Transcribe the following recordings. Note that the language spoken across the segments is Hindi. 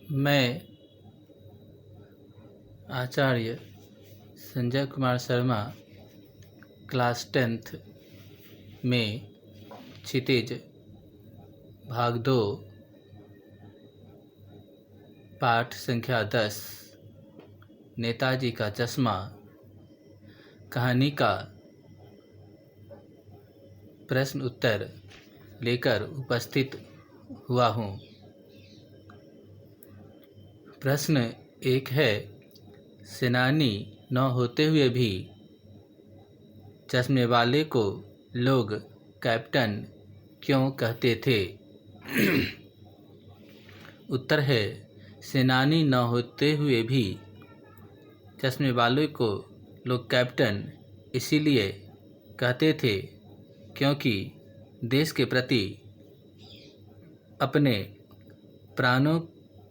मैं आचार्य संजय कुमार शर्मा क्लास 10th में क्षितिज भाग 2 पाठ संख्या 10 नेताजी का चश्मा कहानी का प्रश्न उत्तर लेकर उपस्थित हुआ हूँ। प्रश्न 1 है, सेनानी न होते हुए भी चश्मे वाले को लोग कैप्टन क्यों कहते थे? उत्तर है, सेनानी न होते हुए भी चश्मे वाले को लोग कैप्टन इसीलिए कहते थे क्योंकि देश के प्रति अपने प्राणों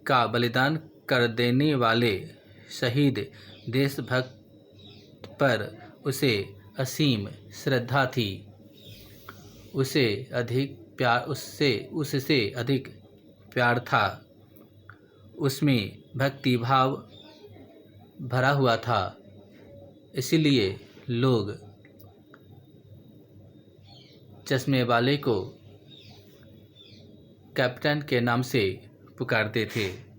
का बलिदान कर देने वाले शहीद देशभक्त पर उसे असीम श्रद्धा थी। उससे अधिक प्यार था। उसमें भक्ति भाव भरा हुआ था। इसलिए लोग चश्मे वाले को कैप्टन के नाम से पुकारते थे।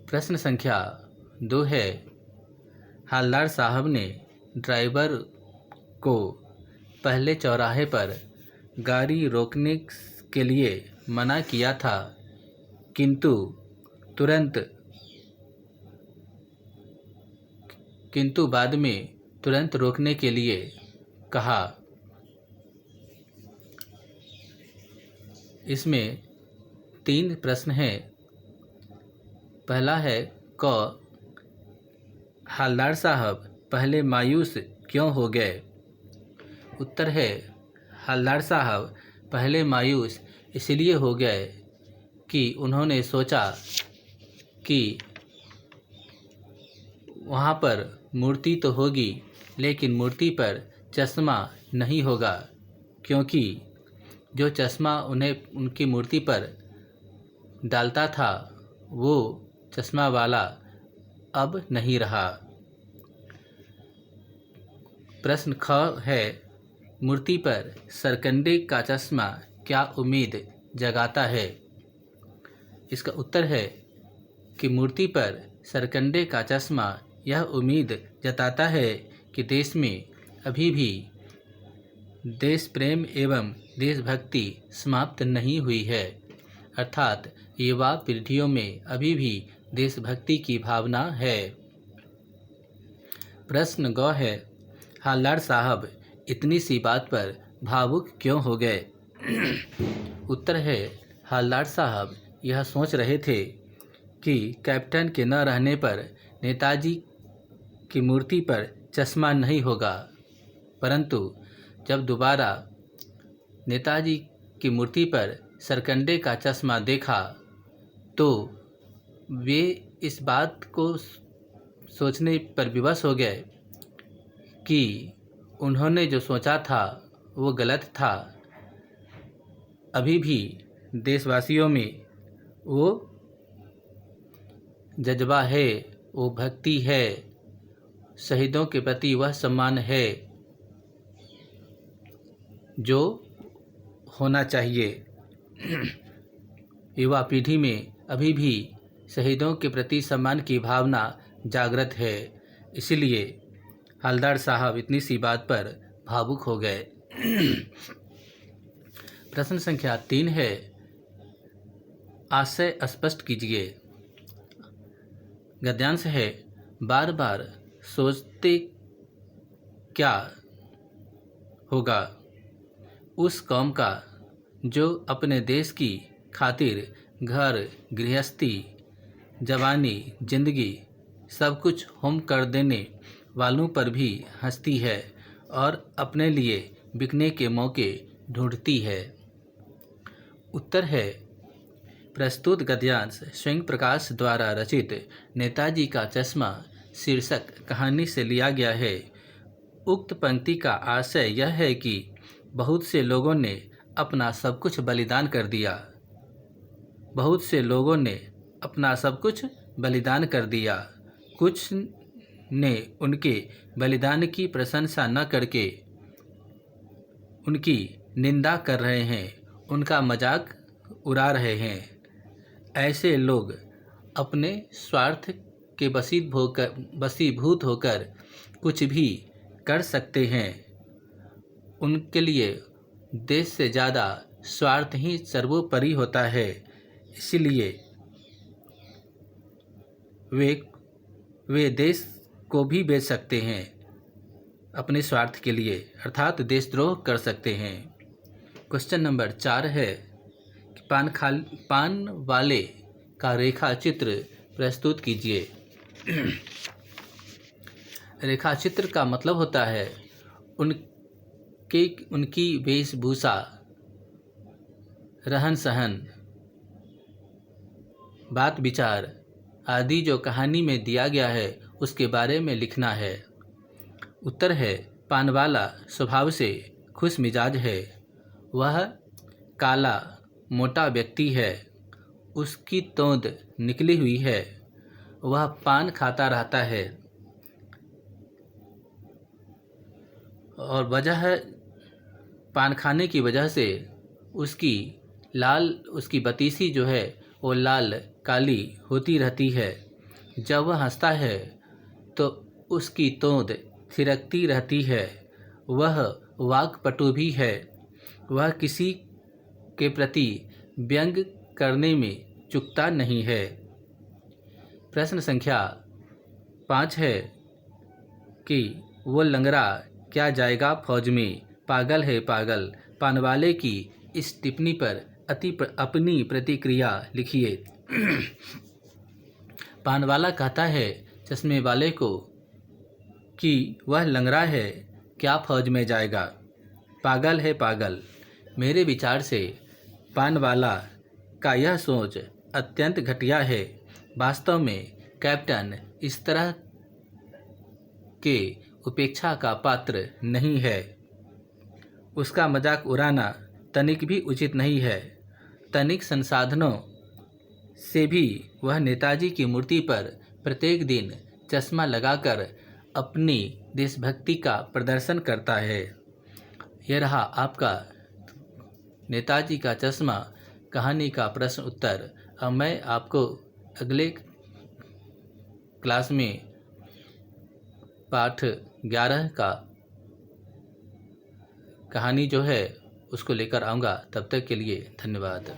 प्रश्न संख्या 2 है, हवलदार साहब ने ड्राइवर को पहले चौराहे पर गाड़ी रोकने के लिए मना किया था, किंतु बाद में तुरंत रोकने के लिए कहा। इसमें 3 प्रश्न हैं। पहला है, क हवलदार साहब पहले मायूस क्यों हो गए? उत्तर है, हवलदार साहब पहले मायूस इसलिए हो गए कि उन्होंने सोचा कि वहाँ पर मूर्ति तो होगी लेकिन मूर्ति पर चश्मा नहीं होगा, क्योंकि जो चश्मा उन्हें उनकी मूर्ति पर डालता था वो चश्मा वाला अब नहीं रहा। प्रश्न ख है, मूर्ति पर सरकंडे का चश्मा क्या उम्मीद जगाता है? इसका उत्तर है कि मूर्ति पर सरकंडे का चश्मा यह उम्मीद जताता है कि देश में अभी भी देश प्रेम एवं देशभक्ति समाप्त नहीं हुई है, अर्थात युवा पीढ़ियों में अभी भी देशभक्ति की भावना है। प्रश्न ग है, हवलदार साहब इतनी सी बात पर भावुक क्यों हो गए? उत्तर है, हवलदार साहब यह सोच रहे थे कि कैप्टन के न रहने पर नेताजी की मूर्ति पर चश्मा नहीं होगा, परंतु जब दोबारा नेताजी की मूर्ति पर सरकंडे का चश्मा देखा तो वे इस बात को सोचने पर विवश हो गए कि उन्होंने जो सोचा था वो गलत था। अभी भी देशवासियों में वो जज्बा है, वो भक्ति है, शहीदों के प्रति वह सम्मान है जो होना चाहिए। युवा पीढ़ी में अभी भी शहीदों के प्रति सम्मान की भावना जागृत है, इसलिए हवलदार साहब इतनी सी बात पर भावुक हो गए। प्रश्न संख्या 3 है, आशय स्पष्ट कीजिए। गद्यांश है, बार बार सोचते क्या होगा उस कौम का जो अपने देश की खातिर घर गृहस्थी जवानी जिंदगी सब कुछ होम कर देने वालों पर भी हंसती है और अपने लिए बिकने के मौके ढूंढती है। उत्तर है, प्रस्तुत गद्यांश स्वयं प्रकाश द्वारा रचित नेताजी का चश्मा शीर्षक कहानी से लिया गया है। उक्त पंक्ति का आशय यह है कि बहुत से लोगों ने अपना सब कुछ बलिदान कर दिया। बहुत से लोगों ने अपना सब कुछ बलिदान कर दिया। कुछ ने उनके बलिदान की प्रशंसा न करके उनकी निंदा कर रहे हैं, उनका मजाक उड़ा रहे हैं। ऐसे लोग अपने स्वार्थ के वशीभूत होकर कुछ भी कर सकते हैं। उनके लिए देश से ज़्यादा स्वार्थ ही सर्वोपरि होता है। इसलिए वे देश को भी बेच सकते हैं अपने स्वार्थ के लिए, अर्थात देशद्रोह कर सकते हैं। क्वेश्चन नंबर 4 है कि पान वाले का रेखा चित्र प्रस्तुत कीजिए। रेखा चित्र का मतलब होता है उनकी वेशभूषा, रहन सहन, बात विचार आदि जो कहानी में दिया गया है उसके बारे में लिखना है। उत्तर है पानवाला स्वभाव से खुश मिजाज है। वह काला मोटा व्यक्ति है। उसकी तोंद निकली हुई है। वह पान खाता रहता है और पान खाने की वजह से उसकी बतीसी जो है वो लाल काली होती रहती है। जब वह हंसता है तो उसकी तोंद थिरकती रहती है। वह वाक्पटु भी है। वह किसी के प्रति व्यंग करने में चूकता नहीं है। प्रश्न संख्या 5 है कि वो लंगड़ा क्या जाएगा फौज में, पागल है पागल। पानवाले की इस टिप्पणी पर अपनी प्रतिक्रिया लिखिए। पानवाला कहता है चश्मे वाले को कि वह लंगड़ा है, क्या फौज में जाएगा, पागल है पागल। मेरे विचार से पानवाला का यह सोच अत्यंत घटिया है। वास्तव में कैप्टन इस तरह के उपेक्षा का पात्र नहीं है। उसका मजाक उड़ाना तनिक भी उचित नहीं है। तनिक संसाधनों से भी वह नेताजी की मूर्ति पर प्रत्येक दिन चश्मा लगाकर अपनी देशभक्ति का प्रदर्शन करता है। यह रहा आपका नेताजी का चश्मा कहानी का प्रश्न उत्तर। अब मैं आपको अगले क्लास में पाठ 11 का कहानी जो है उसको लेकर आऊँगा। तब तक के लिए धन्यवाद।